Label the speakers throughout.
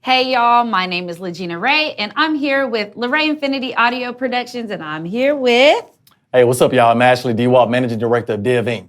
Speaker 1: Hey y'all, my name is LaGina Ray, and I'm here with LaRay Infinity Audio Productions, and I'm here with...
Speaker 2: Hey, what's up, y'all? I'm Ashley Dewalt, Managing Director of Div Inc.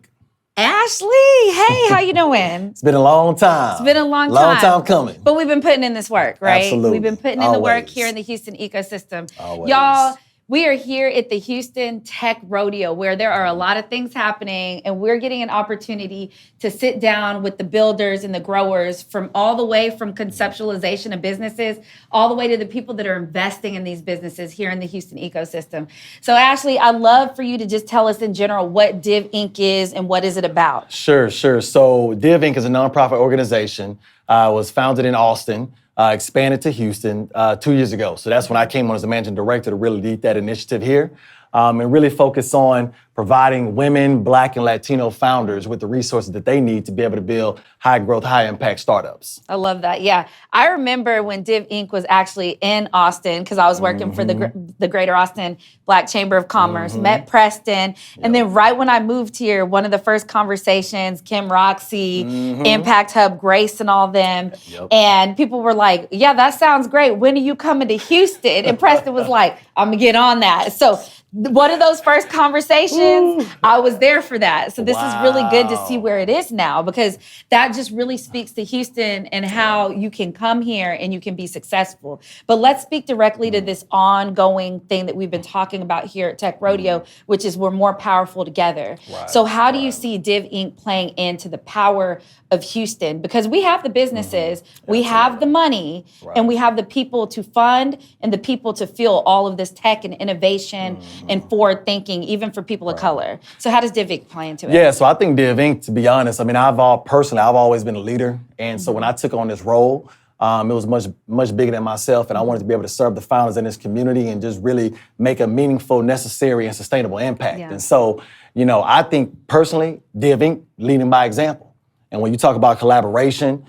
Speaker 1: Ashley, hey, how you doing?
Speaker 2: It's been a long time.
Speaker 1: It's been a long time.
Speaker 2: Long time coming.
Speaker 1: But we've been putting in this work, right?
Speaker 2: Absolutely.
Speaker 1: We've been putting in the work here in the Houston ecosystem.
Speaker 2: Always.
Speaker 1: Y'all, we are here at the Houston Tech Rodeo, where there are a lot of things happening, and we're getting an opportunity to sit down with the builders and the growers from all the way from conceptualization of businesses, all the way to the people that are investing in these businesses here in the Houston ecosystem. So Ashley, I'd love for you to just tell us in general what Div Inc. is and what is it about?
Speaker 2: Sure. So Div Inc. is a nonprofit organization. Was founded in Austin. Expanded to Houston 2 years ago. So that's when I came on as the managing director to really lead that initiative here and really focus on providing women, Black and Latino founders with the resources that they need to be able to build high growth, high impact startups.
Speaker 1: I love that. Yeah. I remember when Div Inc. was actually in Austin because I was working for the Greater Austin Black Chamber of Commerce, met Preston. And then right when I moved here, one of the first conversations, Kim Roxy, Impact Hub, Grace and all them. And people were like, yeah, that sounds great. When are you coming to Houston? And Preston was like, I'm going to get on that. So one of those first conversations, I was there for that. So this is really good to see where it is now, because that just really speaks to Houston and how you can come here and you can be successful. But let's speak directly to this ongoing thing that we've been talking about here at Tech Rodeo, which is we're more powerful together. So how do you see Div Inc. playing into the power of Houston? Because we have the businesses, we have the money, and we have the people to fund and the people to fuel all of this tech and innovation and forward thinking, even for people of color. So how does Div Inc. play into it?
Speaker 2: Yeah, so I think Div Inc., to be honest, I mean, I've always been a leader. And so when I took on this role, it was much bigger than myself, and I wanted to be able to serve the founders in this community and just really make a meaningful, necessary, and sustainable impact. And so, I think personally, Div Inc. leading by example. And when you talk about collaboration,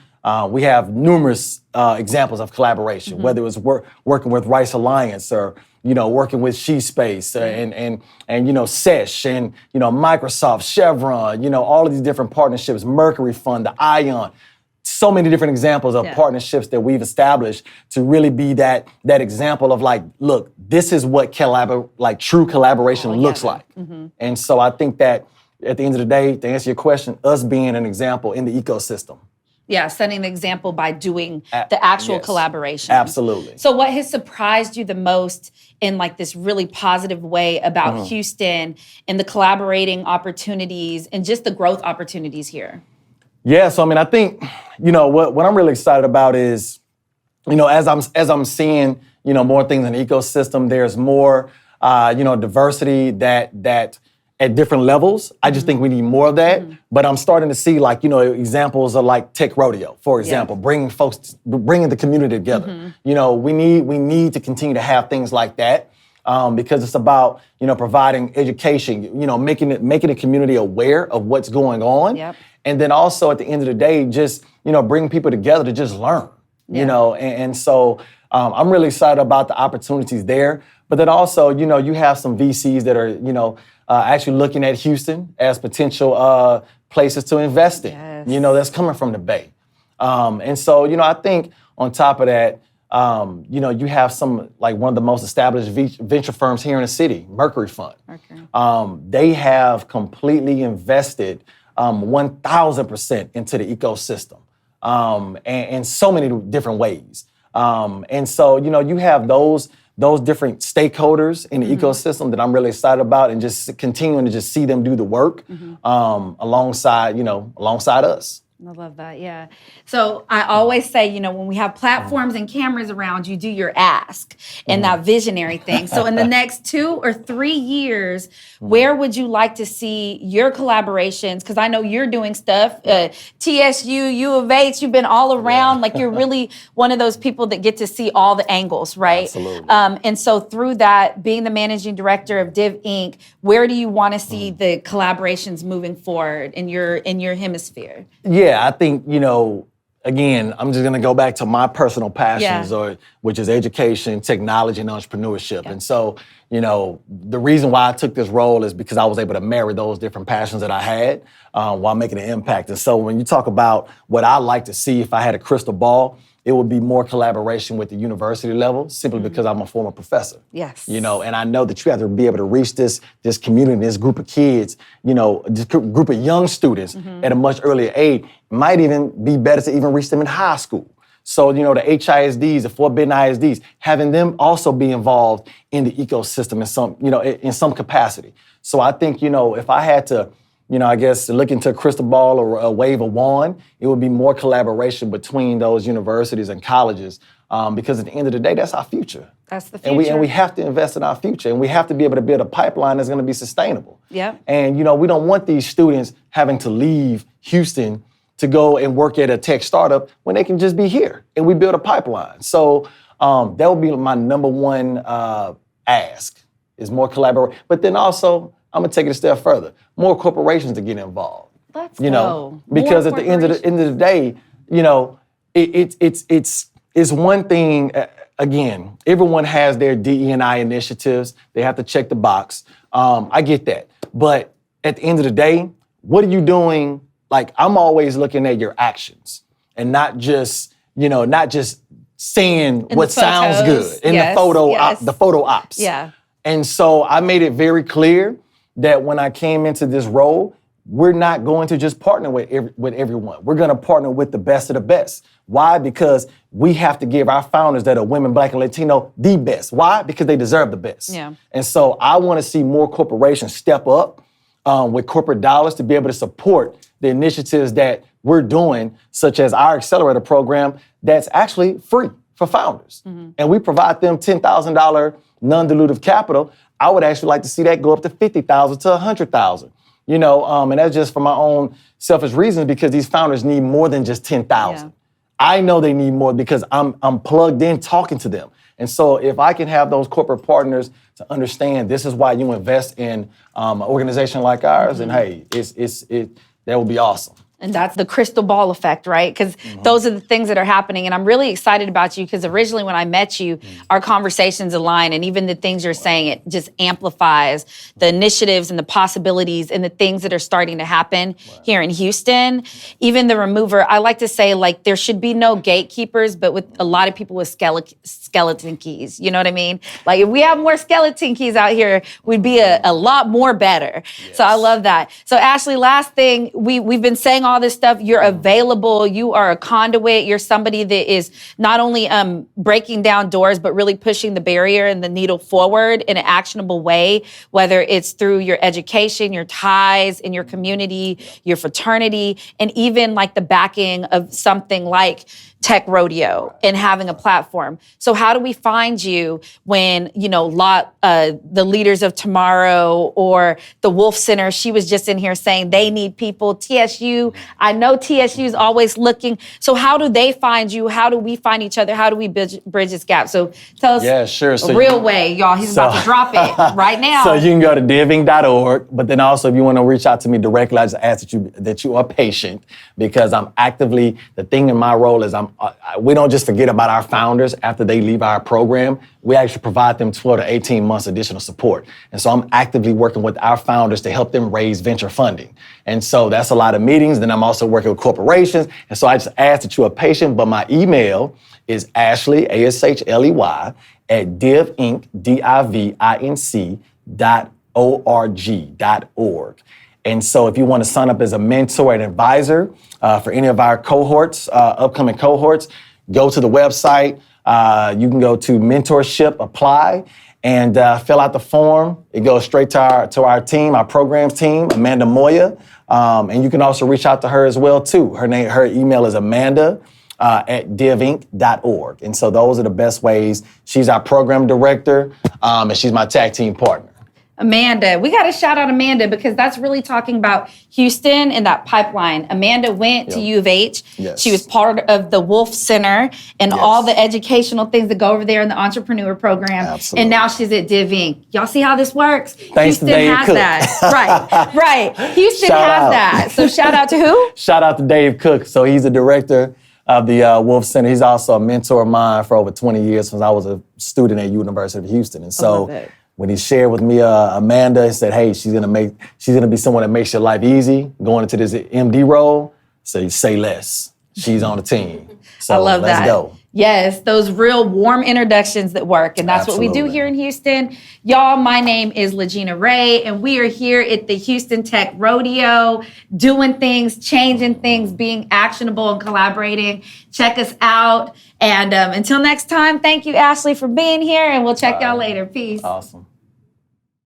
Speaker 2: we have numerous examples of collaboration, whether it was working with Rice Alliance or working with SheSpace and Sesh and Microsoft, Chevron, all of these different partnerships, Mercury Fund, the Ion. So many different examples of partnerships that we've established to really be that example of like, look, this is what true collaboration looks like. And so I think that at the end of the day, to answer your question, us being an example in the ecosystem.
Speaker 1: Yeah, setting the example by doing the actual collaboration.
Speaker 2: Absolutely.
Speaker 1: So what has surprised you the most in like this really positive way about Houston and the collaborating opportunities and just the growth opportunities here?
Speaker 2: Yeah, so I mean, I think, what I'm really excited about is, as I'm seeing, more things in the ecosystem, there's more, diversity that at different levels. I just think we need more of that. But I'm starting to see examples of like Tech Rodeo, for example, bringing the community together. We need to continue to have things like that because it's about, providing education, making the community aware of what's going on. And then also at the end of the day, just, bring people together to just learn, and so I'm really excited about the opportunities there. But then also, you have some VCs that are, actually looking at Houston as potential places to invest in, that's coming from the Bay. And so, I think on top of that, you have some, like one of the most established venture firms here in the city, Mercury Fund. They have completely invested 1,000% into the ecosystem in so many different ways. And so, you have those different stakeholders in the ecosystem that I'm really excited about, and just continuing to just see them do the work alongside us.
Speaker 1: I love that, yeah. So I always say, when we have platforms and cameras around, you do your ask and that visionary thing. So in the next 2 or 3 years, where would you like to see your collaborations? Because I know you're doing stuff, TSU, U of H, you've been all around. Like you're really one of those people that get to see all the angles, right?
Speaker 2: Absolutely.
Speaker 1: And so through that, being the managing director of Div Inc., where do you want to see the collaborations moving forward in your hemisphere?
Speaker 2: Yeah, I think, again, I'm just going to go back to my personal passions, which is education, technology, and entrepreneurship. And so, the reason why I took this role is because I was able to marry those different passions that I had while making an impact. And so when you talk about what I like to see if I had a crystal ball, it would be more collaboration with the university level, simply because I'm a former professor.
Speaker 1: Yes.
Speaker 2: You know, and I know that you have to be able to reach this community, this group of kids, you know, this group of young students at a much earlier age. It might even be better to even reach them in high school. So, you know, the HISDs, the forbidden ISDs, having them also be involved in the ecosystem in some capacity. So I think, you know, if I had to, you know, I guess look into a crystal ball or wave a wand, it would be more collaboration between those universities and colleges, because at the end of the day, that's our future.
Speaker 1: That's the future.
Speaker 2: And we have to invest in our future, and we have to be able to build a pipeline that's going to be sustainable.
Speaker 1: Yeah.
Speaker 2: And, you know, we don't want these students having to leave Houston to go and work at a tech startup when they can just be here, and we build a pipeline. So that would be my number one ask, is more collaboration. But then also, I'm gonna take it a step further. More corporations to get involved.
Speaker 1: Let's
Speaker 2: you know,
Speaker 1: go.
Speaker 2: Because
Speaker 1: More
Speaker 2: at the end of the day, you know, it's one thing. Again, everyone has their DE&I initiatives. They have to check the box. I get that, but at the end of the day, what are you doing? Like, I'm always looking at your actions, and not just saying what sounds good in the photo ops.
Speaker 1: Yeah.
Speaker 2: And so I made it very clear that when I came into this role, we're not going to just partner with everyone. We're going to partner with the best of the best. Why? Because we have to give our founders that are women, Black, and Latino the best. Why? Because they deserve the best.
Speaker 1: Yeah.
Speaker 2: And so I want to see more corporations step up with corporate dollars to be able to support the initiatives that we're doing, such as our accelerator program that's actually free for founders. And we provide them $10,000 non-dilutive capital. I would actually like to see that go up to $50,000 to $100,000. You know, and that's just for my own selfish reasons, because these founders need more than just $10,000.
Speaker 1: Yeah.
Speaker 2: I know they need more because I'm plugged in talking to them. And so if I can have those corporate partners to understand this is why you invest in an organization like ours, and hey, that would be awesome.
Speaker 1: And that's the crystal ball effect, right? Because those are the things that are happening. And I'm really excited about you, because originally when I met you, our conversations align, and even the things you're saying, it just amplifies the initiatives and the possibilities and the things that are starting to happen here in Houston. Even the remover, I like to say, like, there should be no gatekeepers, but with a lot of people with skeleton keys, you know what I mean? Like, if we have more skeleton keys out here, we'd be a lot more better. Yes. So I love that. So Ashley, last thing, we've been saying all this stuff, you're available, you are a conduit, you're somebody that is not only breaking down doors, but really pushing the barrier and the needle forward in an actionable way, whether it's through your education, your ties in your community, your fraternity, and even like the backing of something like Tech Rodeo and having a platform. So how do we find you when, you know, the leaders of tomorrow or the Wolf Center, she was just in here saying they need people, TSU, I know TSU is always looking. So how do they find you? How do we find each other? How do we bridge this gap? So tell us a real way, y'all. He's about to drop it right now.
Speaker 2: So you can go to divinc.org, but then also if you want to reach out to me directly, I just ask that you are patient, because I'm actively, the thing in my role is we don't just forget about our founders after they leave our program. We actually provide them 12 to 18 months additional support. And so I'm actively working with our founders to help them raise venture funding. And so that's a lot of meetings. Then I'm also working with corporations. And so I just ask that you are patient, but my email is Ashley, ASHLEY, at divinc, DIVINC.org. And so if you want to sign up as a mentor and advisor for any of our cohorts, upcoming cohorts, go to the website. You can go to mentorship, apply, and fill out the form. It goes straight to our team, our programs team, Amanda Moya. And you can also reach out to her as well, too. Her email is Amanda at divinc.org. And so those are the best ways. She's our program director, and she's my tag team partner.
Speaker 1: Amanda, we got to shout out Amanda, because that's really talking about Houston and that pipeline. Amanda went to U of H.
Speaker 2: Yes.
Speaker 1: She was part of the Wolf Center and all the educational things that go over there in the entrepreneur program.
Speaker 2: Absolutely.
Speaker 1: And now she's at DivInc. Y'all see how this works?
Speaker 2: Thanks
Speaker 1: Houston
Speaker 2: to Dave
Speaker 1: has
Speaker 2: Cook.
Speaker 1: that. Right. Houston
Speaker 2: Shout
Speaker 1: has
Speaker 2: out.
Speaker 1: that. So shout out to who?
Speaker 2: Shout out to Dave Cook. So he's the director of the Wolf Center. He's also a mentor of mine for over 20 years since I was a student at University of Houston. And so when he shared with me Amanda and said, hey, she's gonna be someone that makes your life easy going into this MD role, so you say less. She's on the team. So
Speaker 1: I love
Speaker 2: let's
Speaker 1: that.
Speaker 2: go.
Speaker 1: Yes, those real warm introductions that work. And that's what we do
Speaker 2: Absolutely.
Speaker 1: here in Houston. Y'all, my name is LaGina Ray, and we are here at the Houston Tech Rodeo, doing things, changing things, being actionable and collaborating. Check us out. And until next time, thank you, Ashley, for being here, and we'll check y'all later. Peace.
Speaker 2: Awesome.